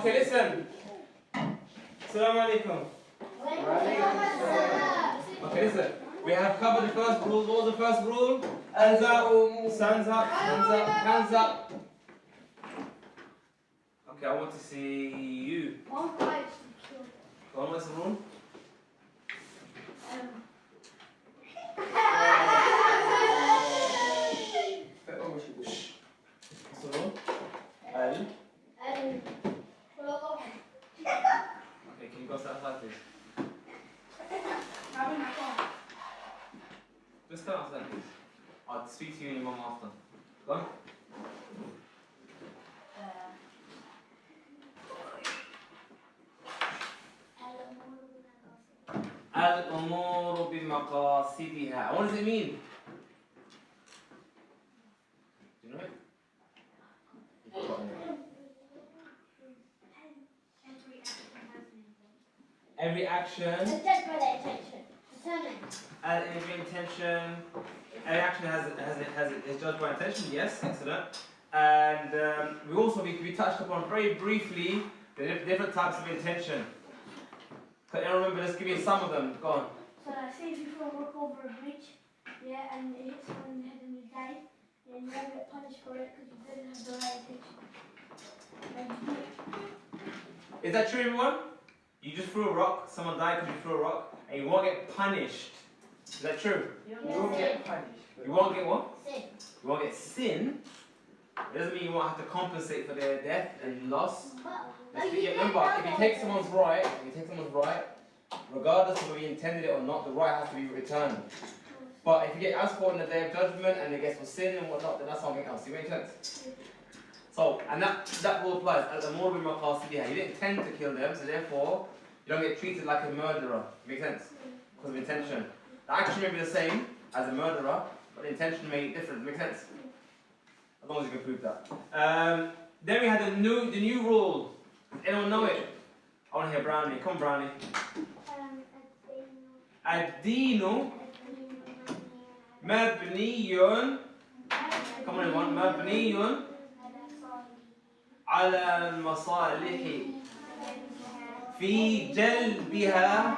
Okay, listen. Assalamu alaikum. Okay, listen. We have covered the first rule. What was the first rule? Hands up, hands up, hands up, hands up. Okay, I want to see you. What's the rule? What's the rule? Okay, can you go outside, please? Just come outside, please. I'll speak to you and your mum after. Go on. Al-umuru bimaqasidiha. What does it mean? Do you know it? Every action. Every intention. Every action is judged by intention. Yes, excellent. And we touched upon very briefly the different types of intention. Can you remember? Let's give you some of them. Go on. So, say if you throw a rock over a bridge, yeah, and it hits someone in the head and you die, then you won't get punished for it because you didn't have the right intention. Is that true, everyone? You just threw a rock, someone died because you threw a rock, and you won't get punished. Is that true? You won't get punished. You won't get what? Sin. You won't get sin. It doesn't mean you won't have to compensate for their death and loss. Remember, if you take someone's right, regardless of whether you intended it or not, the right has to be returned. But if you get asked for in the day of judgment and it gets for sin and whatnot, then that's something else. You make sense? So, and that rule applies. Al-umuru bimaqasidiha. You didn't intend to kill them, so therefore you don't get treated like a murderer. Make sense? Because of intention. The action may be the same as a murderer, but the intention may be different. Make sense? As long as you can prove that. Then we had the new rule. Does anyone know it? I want to hear Brownie. Come, Brownie. Ad-deenu mabniyun. Come on, everyone. Mabniyun على المصالح في جلبها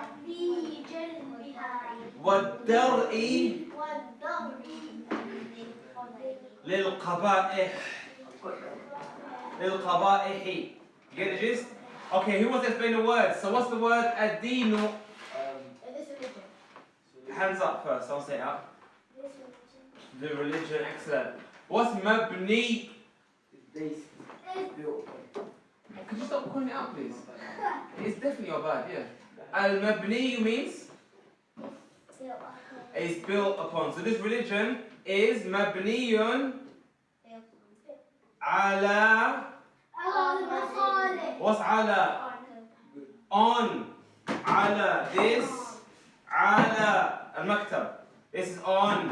والدرء للقبائح. Get the gist? Okay, who wants to explain the word? So what's the word ad-deenu? Hands up first, I'll say it out. The religion, excellent. What's mabni? Could you stop calling it out, please? It's definitely your bad, yeah. Al-mabni means? It's built upon. So this religion is mabniyun ala. What's ala? On. Ala. This. Ala. Al-maktab. This is on.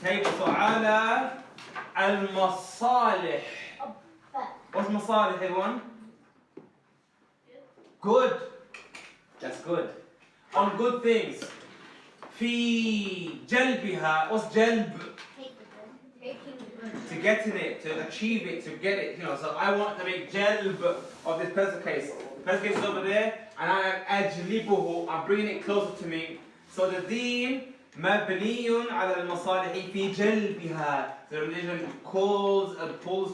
Table. So ala al-masalih. What's masalih, everyone? Good. That's good. On good things. Fi jalbiha. What's jalb? To get in it, to achieve it, to get it. You know, so I want to make jalb of this pencil case. The pencil case is over there, and I am ajlibuhu. I'm bringing it closer to me. So the deen mabniyun ala al-masalih fi jalbiha. The religion pulls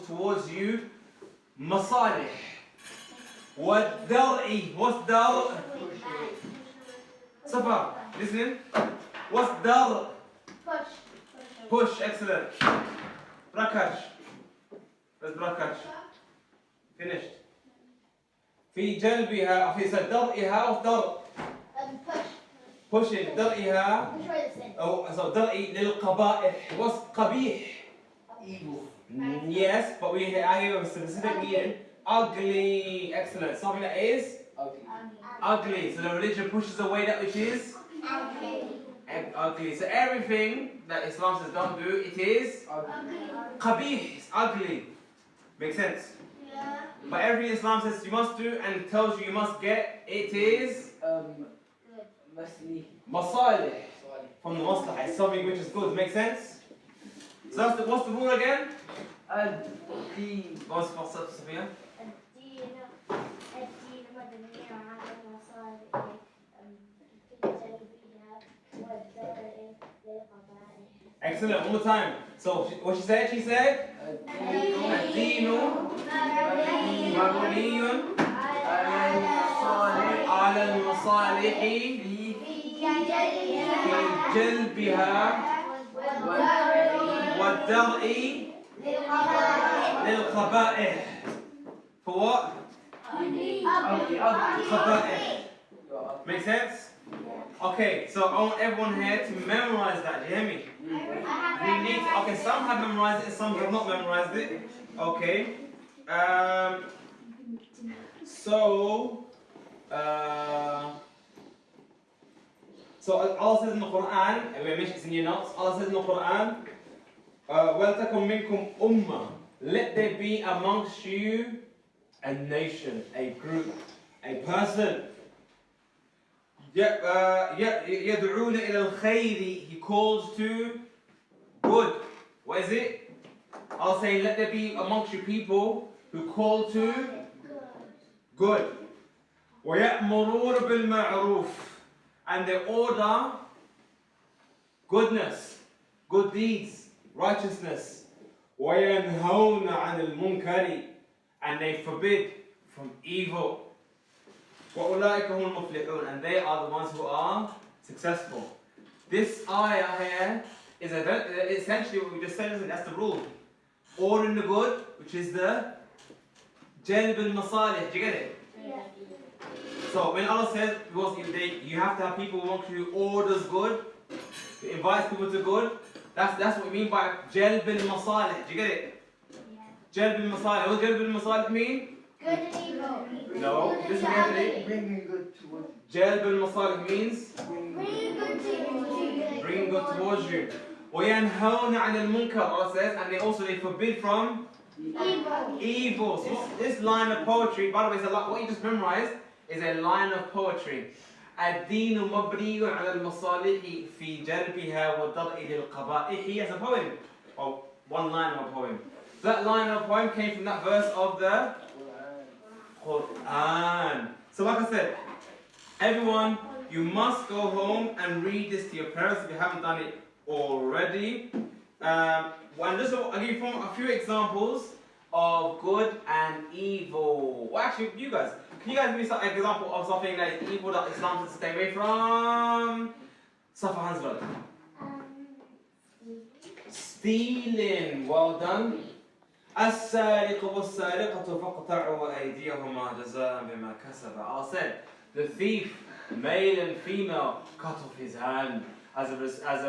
towards you. Masalih. What dar'i? What's dar'? Safa, listen. What's dar'? Push, excellent. Brakash. That's brakash. Finished. في جلبها في درئها أو در. Pushing درئها. Oh, so درئي للقبائح. What's قبيح? Evil. Yes, but I have a specific meaning. Ugly, excellent. Something that is ugly. So the religion pushes away that which is ugly. So everything that Islam says don't do, it is qabih. It's ugly. Makes sense? Yeah. But everything Islam says you must do and tells you must get, it is masalih. From the maslahah. It's something which is good. Makes sense? So that's what's the rule again? Ad-deen. What's Sophia? الدين Excellent. One more time. So what she said? She said, الدين مبني على المصالح في جلبها والدرء للقبائح. For what? قبائح. Make sense? Okay, so I want everyone here to memorize that. Do you hear me? We need to, okay, some have memorized it, some have not memorized it. Okay. So Allah says in the Quran, and we mentioned this in your notes, Allah says in the Quran, وَلْتَكُمْ مِنْكُمْ أُمَّةٌ, let there be amongst you a nation, a group, a person. يَدْعُونَ إِلَى الْخَيْرِ, he calls to good. What is it? I'll say, let there be amongst you people who call to good. وَيَأْمُرُونَ بِالْمَعْرُوفِ, and they order goodness, good deeds, righteousness. وَيَنْهَوْنَ عَنِ الْمُنْكَرِ, and they forbid from evil. وَأُولَٰئِكَ هُمُ الْمُفْلِحُونَ, and they are the ones who are successful. This ayah here is essentially what we just said, isn't it? That's the rule. Ordering the good, which is the jalb al-masalih. Do you get it? Yeah. So when Allah says, you have to have people who orders good, who invites people to good, that's what we mean by jalb al-masalih. Do you get it? Jalb al-masalih. What does jalb al-masalih mean? Good and evil. No, listen carefully. Bringing good towards Jalb al-masalih means Bringing good to you. bringing good towards you. وَيَنْهَوْنَ عَنِ الْمُنْكَرِ, Allah says, and they forbid from Evil. evil. So this line of poetry, by the way, what you just memorized is a line of poetry. الدين مبني على المصالح في جلبها والدرء للقبائح, as a poem, or one line of a poem. So that line of a poem came from that verse of the Quran. So like I said, everyone, you must go home and read this to your parents if you haven't done it already. And just I'll give you a few examples of good and evil. Well, actually, you guys, can you guys give me an example of something that is evil that Islam should stay away from? Safa Hansberg. Stealing. Well done. السارق والسارقة فاقطعوا أيديهما جزاء بما كسبا. Allah said, the thief, male and female, cut off his hand as a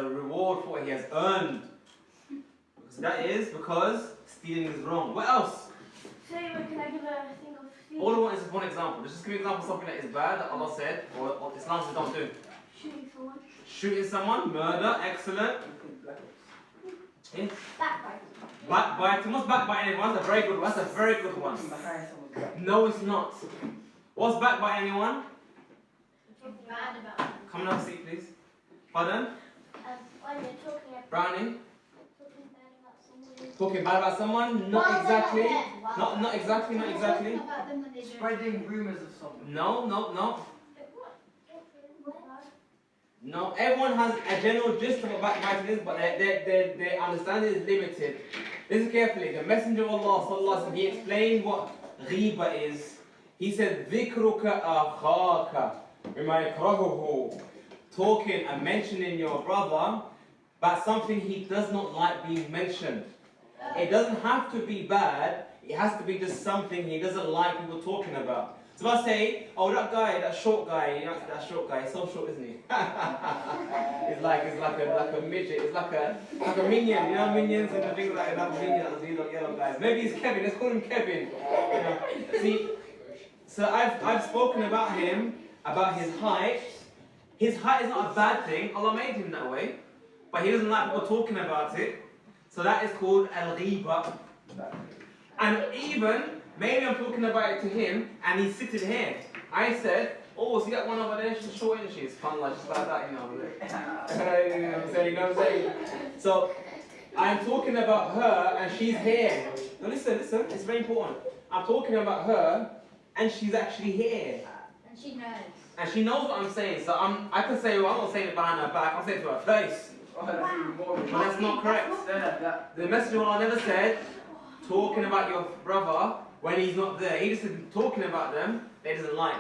reward for what he has earned. So that is because stealing is wrong. What else? So, can I give a thing of stealing? All I want is one example. Let's just give you an example of something that is bad that Allah said, or Islam says don't do. Shooting someone. Shooting someone, murder, excellent. Yeah. Backbiting. Backbiting. What's backbiting, everyone? That's a very good one. That's a very good one. behind someone's back. No, it's not. What's backbiting, anyone? Talking bad about them. Come and have a seat, please. Pardon? When you're talking about Brownie? talking bad about someone. Talking bad about someone? Not Well, exactly. they're not there. Not exactly, not exactly. Talking about them when they do. Spreading rumors of something. No. What? No, everyone has a general gist of what backbiting is, but their understanding is limited. Listen carefully. The Messenger of Allah, sallallahu alaihi wasallam, he explained what ghiba is. He said, ذِكْرُكَ أَخَاكَ بِمَا يَكْرَهُهُ, talking and mentioning your brother about something he does not like being mentioned. It doesn't have to be bad, it has to be just something he doesn't like people talking about. So if I say, oh, that guy, that short guy, you know, that short guy, he's so short, isn't he? it's like a midget, it's like a minion, you know, minions and things like that, minion, these yellow guys. Maybe it's Kevin, let's call him Kevin. You know. See, so I've spoken about him, about his height. His height is not a bad thing, Allah made him that way, but he doesn't like people talking about it. So that is called al-ghiba. And even, maybe I'm talking about it to him, and he's sitting here. I said, oh, see that one over there, she's short, isn't she? It's kind of like, just like that, you know. You know what I'm saying? So, I'm talking about her, and she's here. Now listen, it's very important. I'm talking about her, and she's actually here. And she knows. And she knows what I'm saying, so I can say, well, I'm not saying it behind her back, I'm saying it to her face. Oh, that's even more. But that's not correct. The Messenger of Allah never said, talking about your brother when he's not there. He just said, talking about them, they doesn't like.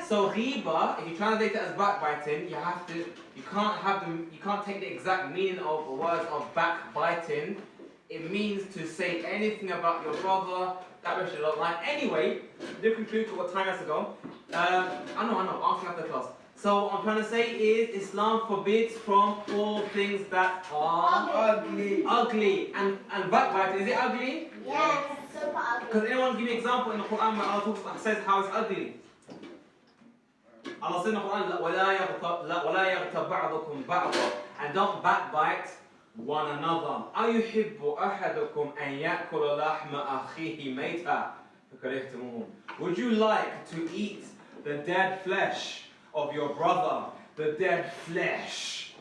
So ghiba, if you translate it as backbiting, you can't take the exact meaning of the words of backbiting. It means to say anything about your brother that which you don't like. Anyway, to conclude what time has to go. I know, asking after class. So what I'm trying to say is Islam forbids from all things that are ugly. And backbiting, is it ugly? Yes, super ugly. Because anyone give me an example in the Quran where Allah says how it's ugly? Allah said in the Quran, وَلَا يَغْتَبْ بَعْضُكُمْ بَعْضًا, and don't backbite one another. أَيُحِبُّ أَحَدُكُمْ أَنْ يَأْكُلَ لَحْمَ أَخِيهِ مَيْتًا فَكَرِهْتُمُوهُ. Would you like to eat the dead flesh of your brother, the dead flesh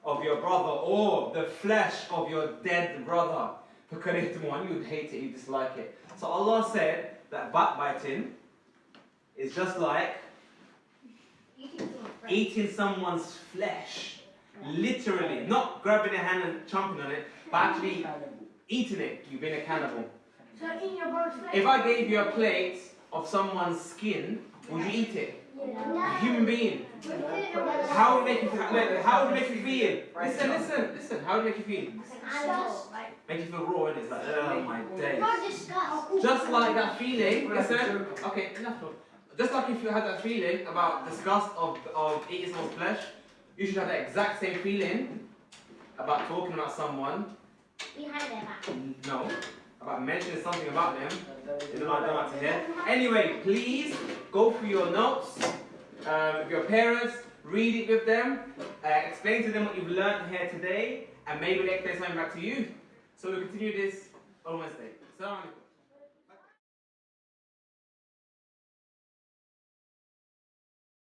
of your brother, or the flesh of your dead brother? فَكَرِهْتُمُوهُ. You would hate it, you dislike it. So Allah said that backbiting is just like eating someone's flesh. Literally, not grabbing a hand and chomping on it, but actually eating it. You've been a cannibal. So eating your brother's flesh. If I gave you a plate of someone's skin, would you eat it? A human being. How would it make you feel? How would it make you feel? Listen. How would it make you feel? Make you feel raw, and it's like, oh my days. Not disgust. Just like that feeling. Listen. Okay, enough. Just like if you had that feeling about disgust of eating someone's flesh, you should have that exact same feeling about talking about someone. Behind their back. No. About mentioning something about them. You don't like to hear. Anyway, please go through your notes with your parents, read it with them, explain to them what you've learned here today, and maybe they explain something back to you. So we'll continue this on Wednesday. Assalamu alaikum.